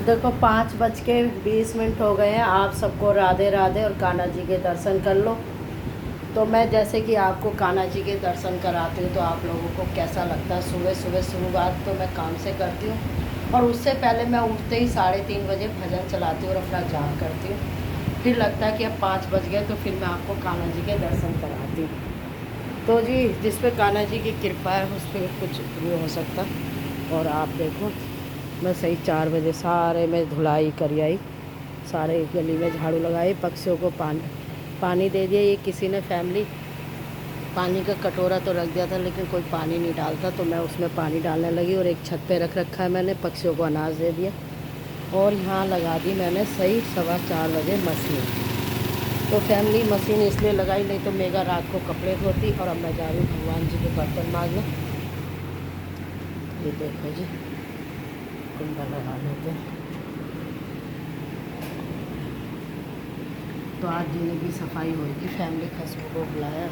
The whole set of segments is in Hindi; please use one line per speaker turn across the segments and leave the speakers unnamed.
देखो 5:20 हो गए हैं। आप सबको राधे राधे और कान्हा जी के दर्शन कर लो। तो मैं जैसे कि आपको कान्हा जी के दर्शन कराती हूँ तो आप लोगों को कैसा लगता है। सुबह सुबह शुरुआत तो मैं काम से करती हूँ और उससे पहले मैं उठते ही 3:30 बजे भजन चलाती हूँ और अपना जाप करती हूँ। फिर लगता है कि अब 5 बज गए तो फिर मैं आपको कान्हा जी के दर्शन कराती हूँ। तो जी जिस पे कान्हा जी की कृपा है उस पर कुछ नहीं हो सकता। और आप देखो मैं सही 4 बजे सारे में धुलाई कर आई, सारे गली में झाड़ू लगाई, पक्षियों को पानी दे दिया। ये किसी ने फैमिली पानी का कटोरा तो रख दिया था लेकिन कोई पानी नहीं डालता, तो मैं उसमें पानी डालने लगी। और एक छत पे रख रखा है मैंने, पक्षियों को अनाज दे दिया। और यहाँ लगा दी मैंने सही 4:15 बजे मशीन। तो फैमिली मशीन इसलिए लगाई, नहीं तो मेगा रात को कपड़े धोती। और अब मैं जा रही हूँ भगवान जी के बर्तन मांजने। ये देखो जी कुंडा लगा लेते हैं। तो आज दिन की सफाई होगी। फैमिली खुशबू को बुलाया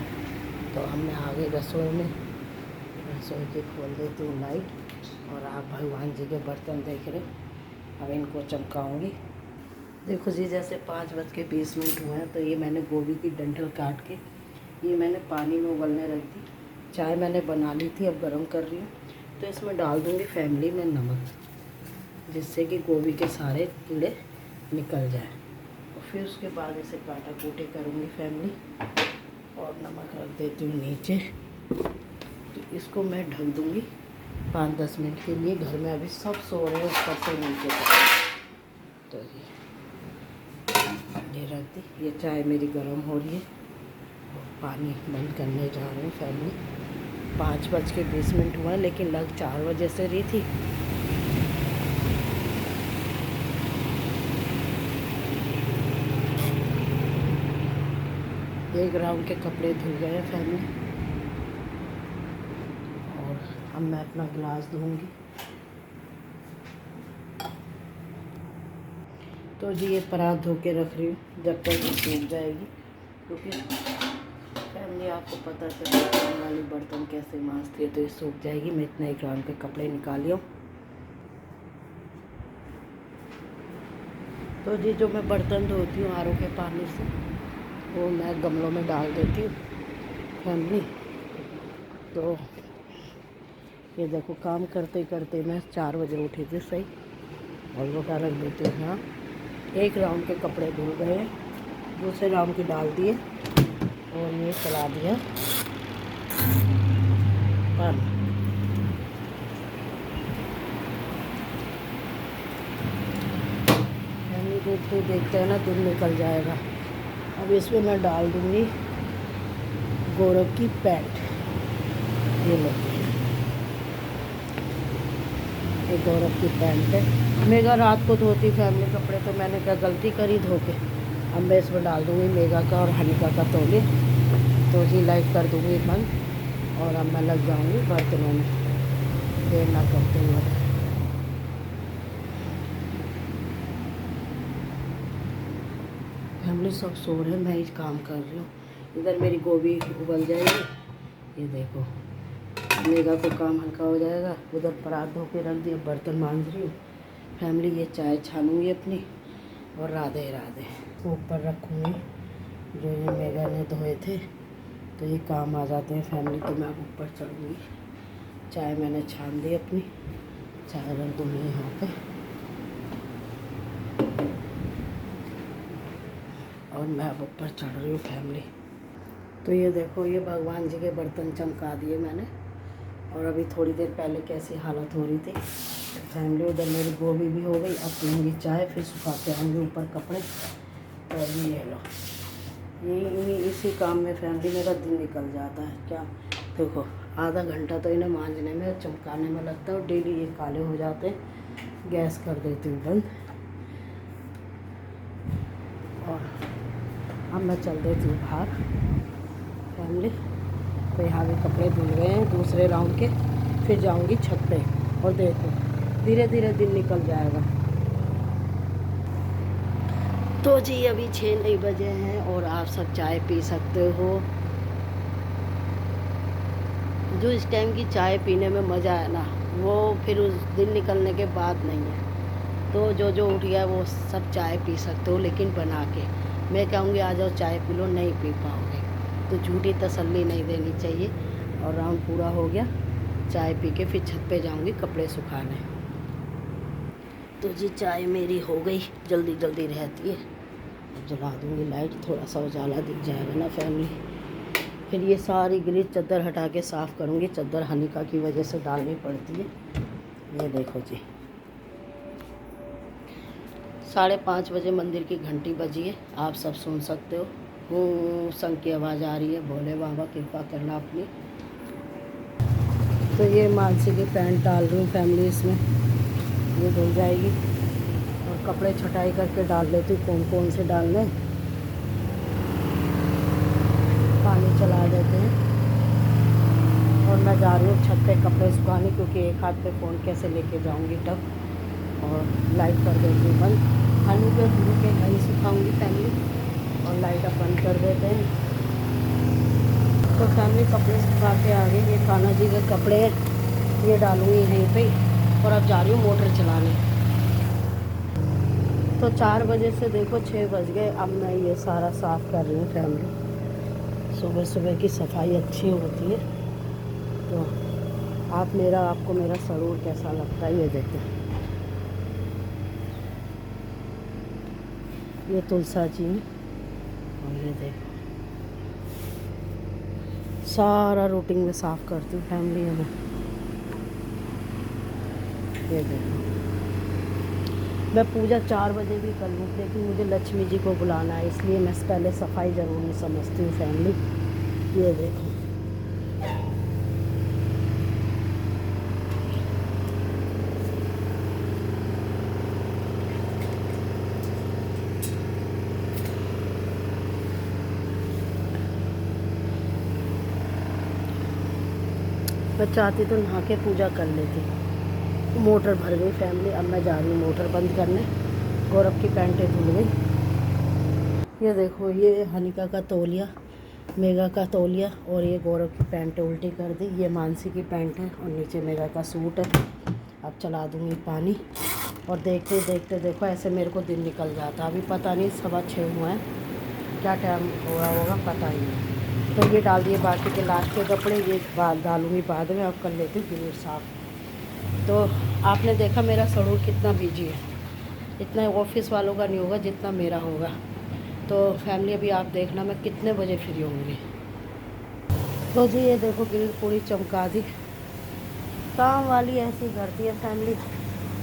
तो हमने आ गई रसोई में। रसोई की खोल देती हूँ लाइट और आप भगवान जी के बर्तन देख रहे। अब इनको चमकाऊँगी। देखो जी जैसे 5:20 हुए हैं तो ये मैंने गोभी की डंठल काट के ये मैंने पानी में उबलने रख दी। चाय मैंने बना ली थी, अब गरम कर रही हूँ। तो इसमें डाल दूँगी फैमिली में नमक, जिससे कि गोभी के सारे कीड़े निकल जाए। और फिर उसके बाद इसे काटा कूटी करूँगी फैमिली। और नमक रख देती हूँ नीचे। तो इसको मैं ढक दूँगी 5-10 मिनट के लिए। घर में अभी सब सो रहे हैं ऊपर से नीचे तक। तो ये रख दी। ये चाय मेरी गर्म हो रही है और पानी बंद करने जा रहे हैं फैमिली। 5:20 हुआ लेकिन लग 4 बजे से रही थी। एक राउंड के कपड़े धुल गए हैं फैमिली। और अब मैं अपना गिलास धोऊंगी। तो जी ये परात धो के रख रही हूँ जब तक ये सूख जाएगी, क्योंकि फैमिली आपको पता चला काम वाली बर्तन कैसे मांजती है। तो ये सूख जाएगी। मैं इतना 1 राउंड के कपड़े निकाली हूँ। तो जी जो मैं बर्तन धोती हूँ आर ओ के पानी से, वो मैं गमलों में डाल देती हूँ फैमिली। तो ये देखो काम करते करते मैं 4 बजे उठी थी सही। और वो रख देती हूँ। हाँ 1 राउंड के कपड़े धुल गए, दूसरे राउंड की डाल दिए और ये चला दिया पानी। देखते देखते हैं ना दिन निकल जाएगा। अब इसमें मैं डाल दूँगी गौरव की पैंट। ये लो, ये गौरव की पैंट है। मेगा रात को धोती फैमिली कपड़े, तो मैंने क्या गलती करी धो के। अब मैं इसमें डाल दूँगी मेगा का और हनिका का तौलिए। तो जी लाइट कर दूँगी बंद और अब मैं लग जाऊँगी बर्तनों में, देर ना करते हुए। फैमिली सब सो रहे हैं, मैं ही काम कर रही हूँ। इधर मेरी गोभी उबल जाएगी। ये देखो मेगा को काम हल्का हो जाएगा। उधर परात धो के रख दिया, बर्तन मांज रही हूँ फैमिली। ये चाय छानूँगी अपनी और राधे राधे ऊपर रखूँगी। जो ये मेगा ने धोए थे तो ये काम आ जाते हैं फैमिली। तो मैं अब ऊपर चढ़ूँगी। चाय मैंने छान दी अपनी, चाय रख दूँगी यहाँ पे। और मैं अब ऊपर चढ़ रही हूँ फैमिली। तो ये देखो ये भगवान जी के बर्तन चमका दिए मैंने। और अभी थोड़ी देर पहले कैसी हालत हो रही थी फैमिली। उधर मेरी गोभी भी हो गई। अब पीऊँगी चाय, फिर सुखा के आऊँगी ऊपर कपड़े। और ये लो, ये इसी काम में फैमिली मेरा दिन निकल जाता है। क्या देखो आधा घंटा तो इन्हें मांजने में चमकाने में लगता है और डेली ये काले हो जाते हैं। गैस कर देती हूँ बंद। और अब मैं चल देती हूँ बाहर फैमिली। तो यहाँ भी कपड़े धुल गए हैं दूसरे राउंड के। फिर जाऊँगी छत पे और देखो धीरे धीरे दिन निकल जाएगा। तो जी अभी 6 नहीं बजे हैं और आप सब चाय पी सकते हो। जो इस टाइम की चाय पीने में मज़ा है ना, वो फिर उस दिन निकलने के बाद नहीं है। तो जो जो उठ गया वो सब चाय पी सकते हो, लेकिन बना के। मैं कहूँगी आ जाओ चाय पी लो, नहीं पी पाओगे। तो झूठी तसल्ली नहीं देनी चाहिए। और राउंड पूरा हो गया, चाय पी के फिर छत पे जाऊँगी कपड़े सुखाने। तो जी चाय मेरी हो गई, जल्दी जल्दी रहती है। अब जला दूँगी लाइट, थोड़ा सा उजाला दिख जाएगा ना फैमिली। फिर ये सारी गिलीज चादर हटा के साफ़ करूँगी। चादर हनीका की वजह से डालनी पड़ती है। ये देखो जी, 5:30 बजे मंदिर की घंटी बजी है। आप सब सुन सकते हो, संग की आवाज़ आ रही है। भोले बाबा कृपा करना अपनी। तो ये मानसी की पैंट डाल रही हूँ फैमिली, इसमें ये धुल जाएगी। और कपड़े छटाई करके डाल लेती हूँ, कौन कौन से डालने। पानी चला देते हैं। और मैं जा रही हूँ छत पे कपड़े सुखाने, क्योंकि एक हाथ पे फ़ोन कैसे लेके जाऊँगी टब। और लाइट कर देती हूँ बंद। हनी पे धुल के नहीं सुखाऊँगी फैमिली, और लाइट अब बंद कर देते हैं। तो फैमिली कपड़े सुखा के आ गए। ये कान्हा जी के कपड़े ये डालूँगी यहीं पे। और अब जा रही हूँ मोटर चलाने। तो 4 बजे से देखो 6 बज गए। अब मैं ये सारा साफ़ कर रही हूँ फैमिली। सुबह सुबह की सफाई अच्छी होती है। तो आपको मेरा सरूर कैसा लगता है ये देखो। ये तुलसा जी हैं। और ये देखो सारा रूटीन में साफ़ करती हूँ फैमिली में। ये देखो मैं पूजा 4 बजे भी कर लूँ, लेकिन मुझे लक्ष्मी जी को बुलाना है, इसलिए मैं पहले सफाई ज़रूरी समझती हूँ फैमिली। ये देखो मैं चाहती तो नहा के पूजा कर लेती। मोटर भर गई फैमिली। अब मैं जा रही हूँ मोटर बंद करने। गौरव की पैंटें धुल गई। ये देखो ये हनिका का तौलिया, मेगा का तौलिया, और ये गौरव की पैंटें उल्टी कर दी। ये मानसी की पैंट है और नीचे मेगा का सूट है। अब चला दूँगी पानी। और देखते देखते देखो ऐसे मेरे को दिन निकल जाता। अभी पता नहीं 6:15 हुआ है, क्या टाइम हो रहा होगा पता ही नहीं। तो ये डाल दिए बाकी के लास्ट के कपड़े, ये डालूँगी बाद में। अब कर लेती हूँ गिलीज साफ़। तो आपने देखा मेरा सरूर कितना बिजी है। इतना ऑफिस वालों का नहीं होगा जितना मेरा होगा। तो फैमिली अभी आप देखना मैं कितने बजे फ्री होंगी। तो जी ये देखो गिलीज पूरी चमका दी। काम वाली ऐसी करती है फैमिली।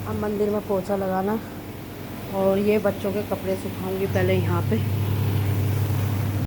अब मंदिर में पोछा लगाना। और ये बच्चों के कपड़े सुखाऊंगी पहले यहाँ पे।